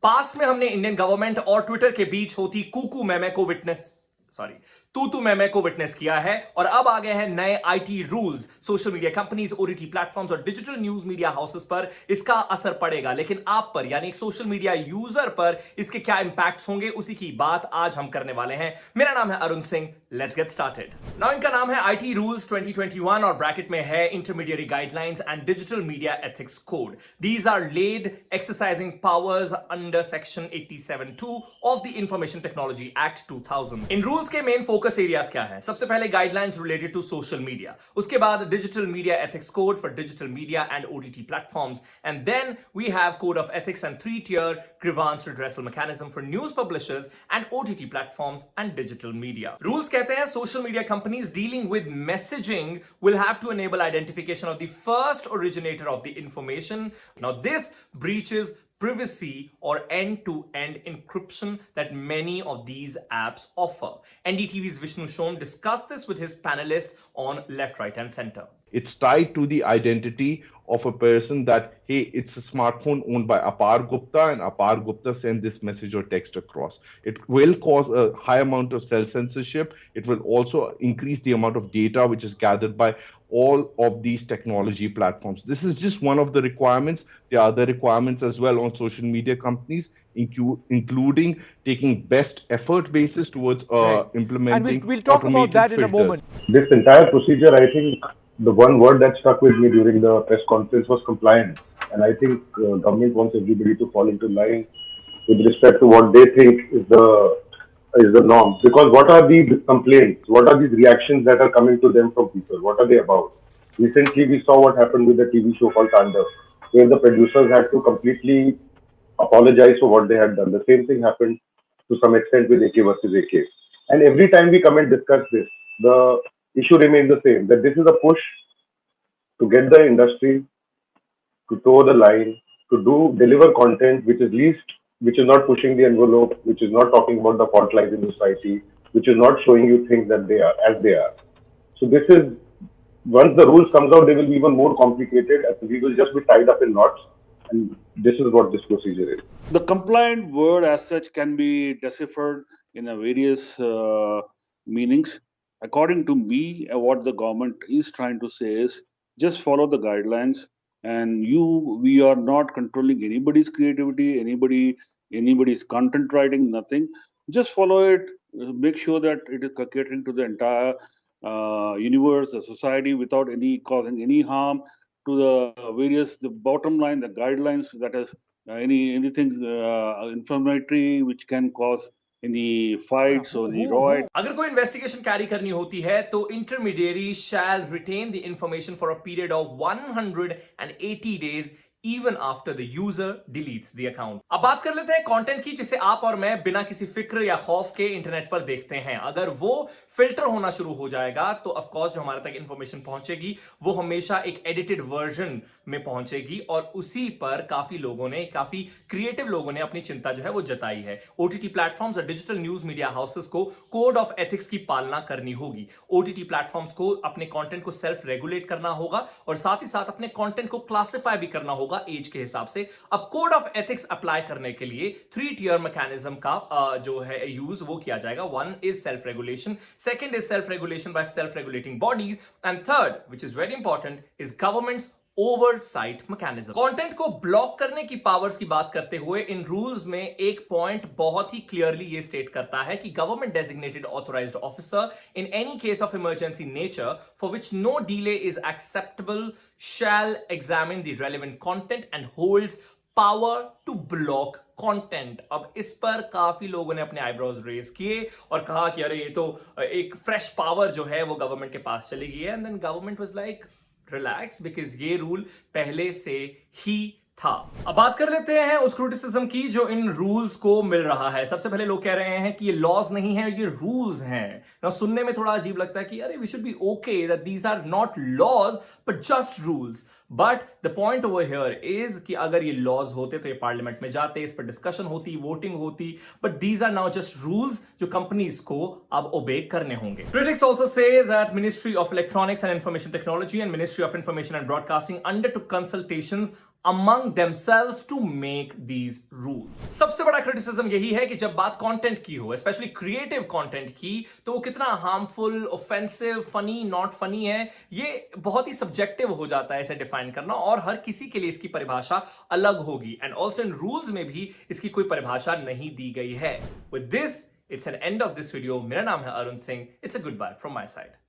Past में हमने Indian government और ट्विटर के बीच होती कूकू मैमे को तू मैमे को विटनेस किया है और अब आ गए हैं नए IT rules. Social media companies, OTT platforms और डिजिटल न्यूज मीडिया हाउसेस पर इसका असर पड़ेगा, लेकिन आप पर यानी एक सोशल मीडिया यूजर पर इसके क्या इंपैक्ट्स होंगे, उसी की बात आज हम करने वाले हैं। मेरा नाम है Arun Singh, let's get started. Now इनका नाम है आईटी रूल्स 2021 और ब्रैकेट में है intermediate guidelines and digital media ethics code. These are laid exercising powers under section 87(2) of the information technology act 2000। इन रूल्स के मेन फोकस एरियाज क्या है? सबसे पहले guidelines related to social media, उसके बाद digital media ethics code for digital media and OTT platforms, and then we have code of ethics and 3-tier grievance redressal mechanism for news publishers and OTT platforms and digital media. Rules कहते हैं social media companies dealing with messaging will have to enable identification of the first originator of the information. Now this breaches privacy or end-to-end encryption that many of these apps offer. NDTV's Vishnu Shom discussed this with his panelists on Left, Right and Center. It's tied to the identity of a person that, hey, it's a smartphone owned by Apar Gupta and Apar Gupta sent this message or text across. It will cause a high amount of self-censorship. It will also increase the amount of data which is gathered by all of these technology platforms. This is just one of the requirements. There are other requirements as well on social media companies, including taking best effort basis towards implementing. And we'll talk about that in a moment. This entire procedure, I think, the one word that stuck with me during the press conference was compliant. And I think government wants everybody to fall into line with respect to what they think is the norm. Because what are these complaints? What are these reactions that are coming to them from people? What are they about? Recently, we saw what happened with the TV show called Tandav, where the producers had to completely apologize for what they had done. The same thing happened to some extent with AK versus AK. And every time we come and discuss this, the issue remains the same, that this is a push to get the industry to toe the line, to deliver content which is not pushing the envelope, which is not talking about the fault lines in society, which is not showing you things that they are as they are. So this is, once the rules comes out, they will be even more complicated and we will just be tied up in knots. And this is what this procedure is. The compliant word as such can be deciphered in a various meanings. According to me, what the government is trying to say is just follow the guidelines, and we are not controlling anybody's creativity, anybody's content writing, nothing. Just follow it. Make sure that it is catering to the entire universe, the society, without causing any harm to the bottom line, the guidelines, that is anything inflammatory which can cause any fights or any riot. अगर कोई investigation carry करनी होती है तो intermediary shall retain the information for a period of 180 days even after the user deletes the account. अब बात कर लेते हैं कंटेंट की, जिसे आप और मैं बिना किसी फिक्र या खौफ के इंटरनेट पर देखते हैं। अगर वो फिल्टर होना शुरू हो जाएगा तो ऑफ कोर्स जो हमारे तक इंफॉर्मेशन पहुंचेगी वो हमेशा एक एडिटेड वर्जन में पहुंचेगी और उसी पर काफी क्रिएटिव लोगों ने अपनी चिंता जो है वो जताई है। ओटीटी प्लेटफॉर्म्स और डिजिटल न्यूज मीडिया हाउसेस को कोड ऑफ एथिक्स की पालना करनी होगी। ओटीटी प्लेटफॉर्म्स को अपने कंटेंट को सेल्फ रेगुलेट करना होगा और साथ ही साथ अपने कंटेंट को क्लासिफाई भी करना होगा एज के हिसाब से। अब कोड ऑफ एथिक्स अप्लाई करने के लिए 3-tier मैकेनिज्म का जो है यूज वो किया जाएगा। 1 is self regulation, 2nd is self regulation by self regulating bodies, and 3rd, which is very important, is government's oversight mechanism. Content को ब्लॉक करने की पावर्स की बात करते हुए इन रूल्स में एक पॉइंट बहुत ही क्लियरली ये स्टेट करता है कि government designated authorised officer in any case of emergency nature for which no delay is acceptable shall examine the relevant content and holds power to block content. अब इस पर काफी लोगों ने अपने आईब्रोज रेज किए और कहा कि अरे ये तो एक फ्रेश पावर जो है वो गवर्नमेंट के पास चली गई है, and then government was like relax because ये रूल पहले से ही था। अब बात कर लेते हैं उस क्रिटिसिज्म की जो इन रूल्स को मिल रहा है। सबसे पहले लोग कह रहे हैं कि ये लॉज नहीं है, ये रूल्स हैं। ना सुनने में थोड़ा अजीब लगता है कि अरे we should be okay that these are not laws but just rules. But the point over here is कि अगर ये लॉज होते तो ये पार्लियामेंट में जाते, इस पर डिस्कशन होती, वोटिंग होती, but these are now just rules जो कंपनीज को अब ओबे करने होंगे। Critics also say that ministry of electronics and information technology and ministry of information and broadcasting undertook consultations among themselves to make these rules. सबसे बड़ा criticism यही है कि जब बात कंटेंट की हो, स्पेशली क्रिएटिव कंटेंट की, तो वो कितना harmful, offensive, funny, not funny है, ये बहुत ही सब्जेक्टिव हो जाता है इसे डिफाइन करना, और हर किसी के लिए इसकी परिभाषा अलग होगी, एंड ऑल्सो इन रूल्स में भी इसकी कोई परिभाषा नहीं दी गई है. With this, it's an end of this video. मेरा नाम है Arun Singh. It's a goodbye from my side.